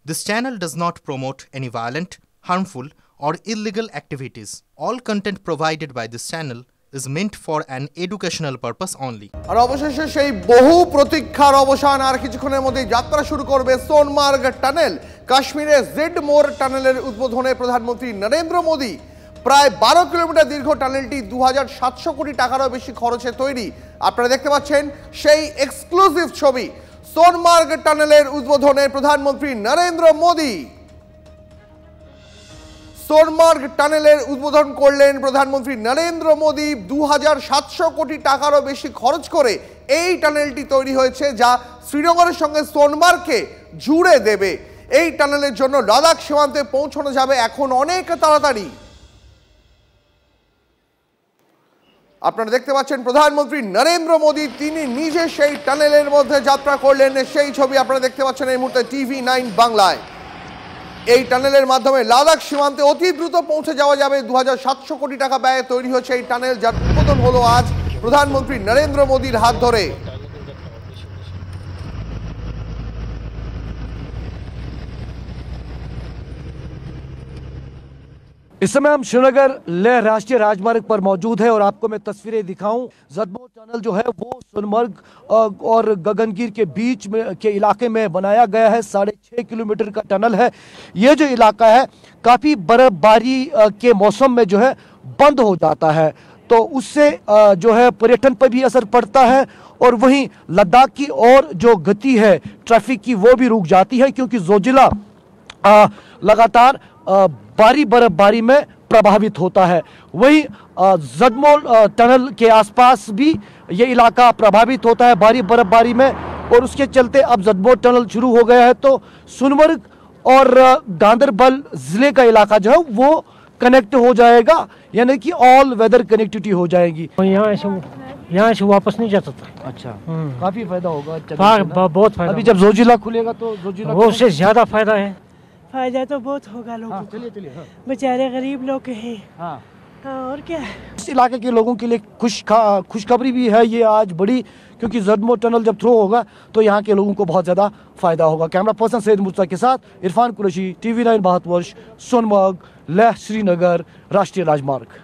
This channel does not promote any violent, harmful, or illegal activities. All content provided by this channel is meant for an educational purpose only. আর অবশেষে সেই বহু প্রতীক্ষার অবসান আর কিছুক্ষণের মধ্যে যাত্রা শুরু করবে সোনমার্গ টানেল। কাশ্মীরে জেড মোর টানেলের উদ্বোধনে প্রধানমন্ত্রী নরেন্দ্র মোদী। প্রায় 12 কিলোমিটার দীর্ঘ টানেলটি 2700 কোটি টাকারও বেশি খরচে তৈরি। আপনারা দেখতে পাচ্ছেন সেই এক্সক্লুসিভ ছবি সোনমার্গ টানেলের উদ্বোধনে প্রধানমন্ত্রী নরেন্দ্র মোদী। সোনমার্গ টানেলের উদ্বোধন করলেন প্রধানমন্ত্রী নরেন্দ্র মোদী। 2700 কোটি টাকারও বেশি খরচ করে এই টানেলটি তৈরি হয়েছে, যা শ্রীনগরের সঙ্গে সোনমার্গকে জুড়ে দেবে। এই টানেলের জন্য লাদাখ সীমান্তে পৌঁছানো যাবে এখন অনেক তাড়াতাড়ি। আপনারা দেখতে পাচ্ছেন প্রধানমন্ত্রী নরেন্দ্র মোদী, তিনি নিজে সেই টানেলের মধ্যে যাত্রা করলেন। সেই ছবি আপনারা দেখতে পাচ্ছেন এই মুহূর্তে TV9 বাংলায়। এই টানেলের মাধ্যমে লাদাখ সীমান্তে অতি দ্রুত পৌঁছে যাওয়া যাবে। 2700 কোটি টাকা ব্যয়ে তৈরি হচ্ছে এই টানেল, যার উদ্বোধন হলো আজ প্রধানমন্ত্রী নরেন্দ্র মোদীর হাত ধরে। इस समय हम श्रीनगर लेह राष्ट्रीय राजमार्ग पर मौजूद है और आपको मैं तस्वीरें दिखाऊं। जदमोर टनल जो है वो सोनमर्ग और गगनगिर के बीच में के इलाके में बनाया गया है। 6.5 किलोमीटर का टनल है। ये जो इलाका है काफ़ी बर्फबारी के मौसम में जो है बंद हो जाता है, तो उससे जो है पर्यटन पर भी असर पड़ता है और वहीं लद्दाख की और जो गति है ट्रैफिक की वो भी रुक जाती है, क्योंकि जोजिला लगातार भारी बर्फबारी में प्रभावित होता है। वहीं जदमोर टनल के आसपास भी ये इलाका प्रभावित होता है भारी बर्फबारी में, और उसके चलते अब जदमोर टनल शुरू हो गया है, तो सोनमर्ग और गांदरबल जिले का इलाका जो है वो कनेक्ट हो जाएगा, यानी कि ऑल वेदर कनेक्टिविटी हो जाएगी। यहाँ से वापस नहीं जाता था। अच्छा, काफी फायदा होगा। बहुत फायदा। अभी जब जोजिला खुलेगा तो जोजिला वो उससे ज्यादा फायदा है। फायदा तो बहुत होगा लोगों को। चलिए बेचारे गरीब लोग हैं। हाँ, और क्या, इस इलाके के लोगों के लिए खुशखबरी भी है ये आज बड़ी, क्योंकि जदमोर टनल जब थ्रो होगा तो यहाँ के लोगों को बहुत ज़्यादा फायदा होगा। कैमरा पर्सन सैयद मुर्तज़ा के साथ इरफान कुरैशी, TV9 भारतवर्ष, सोनमर्ग लेह श्रीनगर राष्ट्रीय राजमार्ग।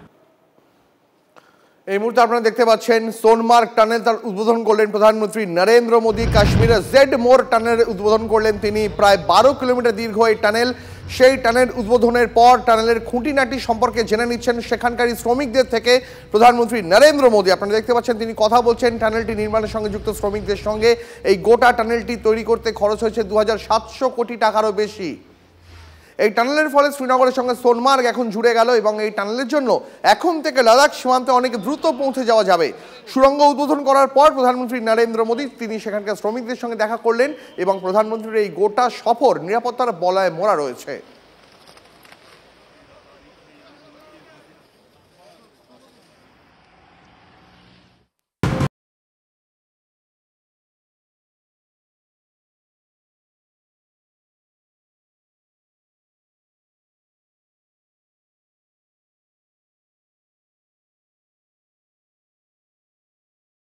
এই মুহূর্তে আপনারা দেখতে পাচ্ছেন সোনমার্গ টানেল, তার উদ্বোধন করলেন প্রধানমন্ত্রী নরেন্দ্র মোদী। কাশ্মীরে জেড মোর টানেলের উদ্বোধন করলেন তিনি। প্রায় 12 কিলোমিটার দীর্ঘ এই টানেল। সেই টানেল উদ্বোধনের পর টানেলের খুঁটিনাটি সম্পর্কে জেনে নিচ্ছেন সেখানকার শ্রমিকদের থেকে প্রধানমন্ত্রী নরেন্দ্র মোদী। আপনারা দেখতে পাচ্ছেন তিনি কথা বলছেন টানেলটি নির্মাণের সঙ্গে যুক্ত শ্রমিকদের সঙ্গে। এই গোটা টানেলটি তৈরি করতে খরচ হয়েছে 2700 কোটি টাকারও বেশি। এই টানেলের ফলে শ্রীনগরের সঙ্গে সোনমার্গ এখন জুড়ে গেল এবং এই টানেলের জন্য এখন থেকে লাদাখ সীমান্তে অনেক দ্রুত পৌঁছে যাওয়া যাবে। সুড়ঙ্গ উদ্বোধন করার পর প্রধানমন্ত্রী নরেন্দ্র মোদী তিনি সেখানকার শ্রমিকদের সঙ্গে দেখা করলেন এবং প্রধানমন্ত্রীর এই গোটা সফর নিরাপত্তার বলয়ে মোড়া রয়েছে।